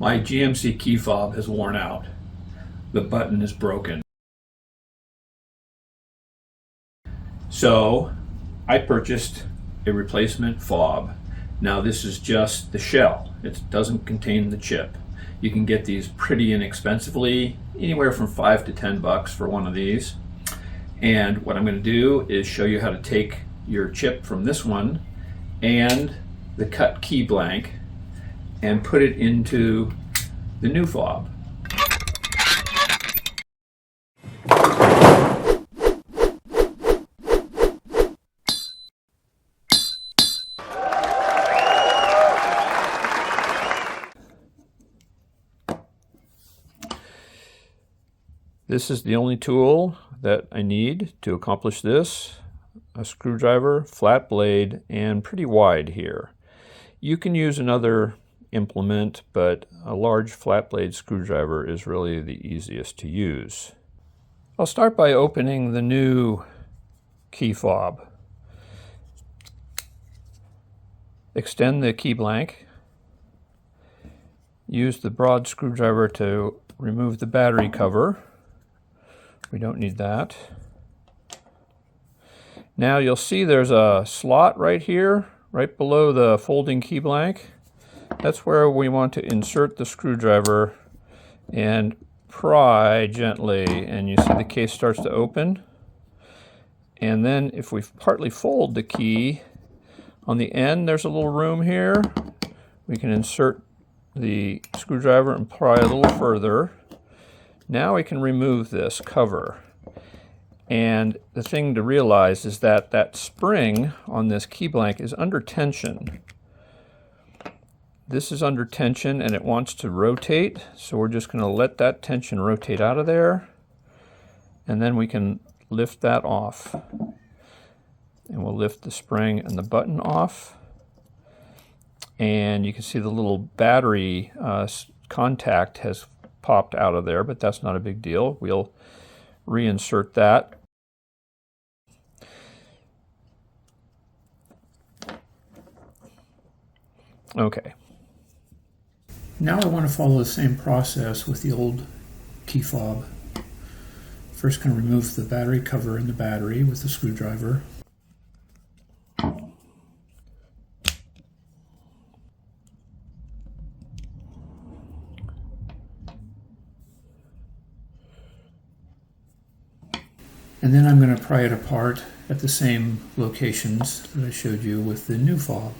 My GMC key fob has worn out. The button is broken. So I purchased a replacement fob. Now this is just the shell. It doesn't contain the chip. You can get these pretty inexpensively, anywhere from $5 to $10 for one of these. And what I'm going to do is show you how to take your chip from this one and the cut key blank and put it into the new fob. This is the only tool that I need to accomplish this. A screwdriver, flat blade, and pretty wide here. You can use another implement, but a large flat blade screwdriver is really the easiest to use. I'll start by opening the new key fob. Extend the key blank. Use the broad screwdriver to remove the battery cover. We don't need that. Now you'll see there's a slot right here, right below the folding key blank. That's where we want to insert the screwdriver and pry gently, and you see the case starts to open. And then if we partly fold the key, on the end there's a little room here. We can insert the screwdriver and pry a little further. Now we can remove this cover. And the thing to realize is that that spring on this key blank is under tension. This is under tension and it wants to rotate, so we're just going to let that tension rotate out of there, and then we can lift that off. And we'll lift the spring and the button off, and you can see the little battery contact has popped out of there, but that's not a big deal. We'll reinsert that. Okay. Now I want to follow the same process with the old key fob. First, going to remove the battery cover in the battery with the screwdriver. And then I'm going to pry it apart at the same locations that I showed you with the new fob.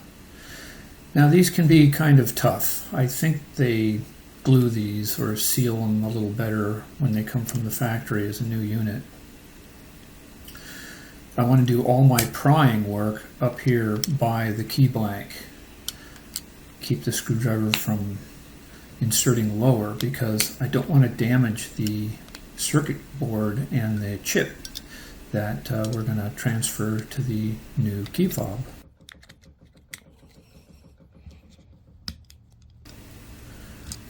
Now these can be kind of tough. I think they glue these or seal them a little better when they come from the factory as a new unit. I want to do all my prying work up here by the key blank. Keep the screwdriver from inserting lower because I don't want to damage the circuit board and the chip that we're going to transfer to the new key fob.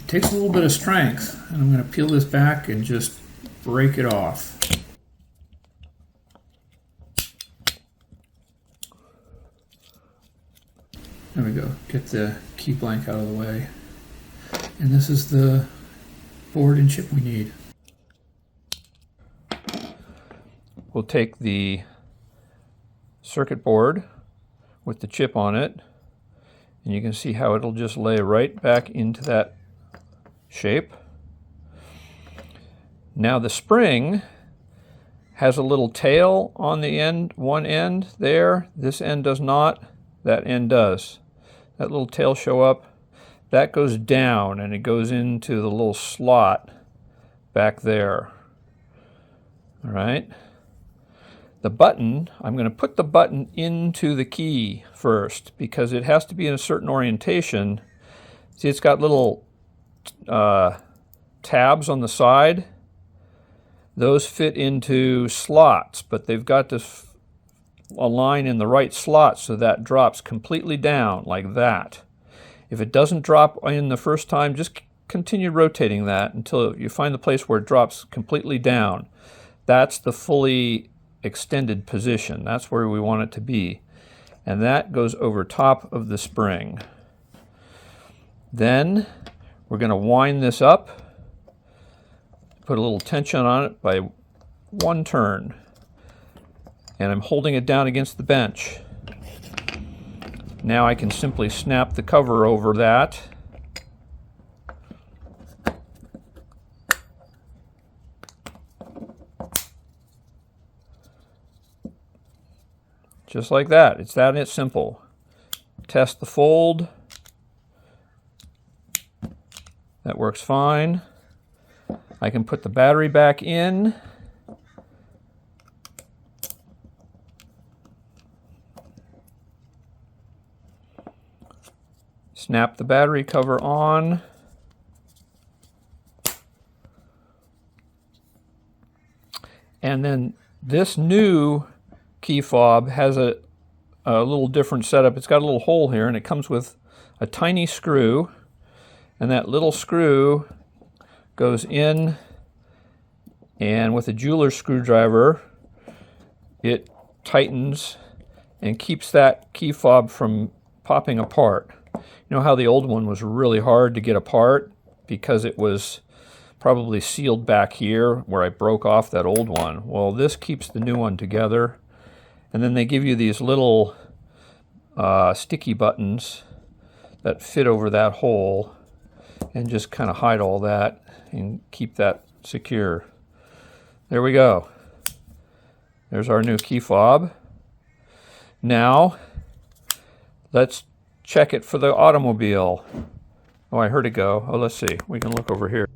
It takes a little bit of strength, and I'm going to peel this back and just break it off. There we go. Get the key blank out of the way. And this is the board and chip we need. We'll take the circuit board with the chip on it, and you can see how it'll just lay right back into that shape. Now the spring has a little tail on the end, one end there. This end does not, that end does. That little tail show up. That goes down and it goes into the little slot back there. All right. The button, I'm going to put the button into the key first because it has to be in a certain orientation. See, it's got little tabs on the side. Those fit into slots, but they've got to align in the right slot so that drops completely down like that. If it doesn't drop in the first time, just continue rotating that until you find the place where it drops completely down. That's the fully extended position. That's where we want it to be. And that goes over top of the spring. Then We're going to wind this up, put a little tension on it by one turn, and I'm holding it down against the bench. Now I can simply snap the cover over that. Just like that. It's that simple. Test the fold. That works fine. I can put the battery back in. Snap the battery cover on. And then this new key fob has a little different setup. It's got a little hole here, and it comes with a tiny screw, and that little screw goes in, and with a jeweler's screwdriver it tightens and keeps that key fob from popping apart. You know how the old one was really hard to get apart because it was probably sealed back here where I broke off that old one? Well, this keeps the new one together. And then they give you these little sticky buttons that fit over that hole and just kind of hide all that and keep that secure. There we go. There's our new key fob. Now, let's check it for the automobile. Oh, I heard it go. Oh, let's see. We can look over here.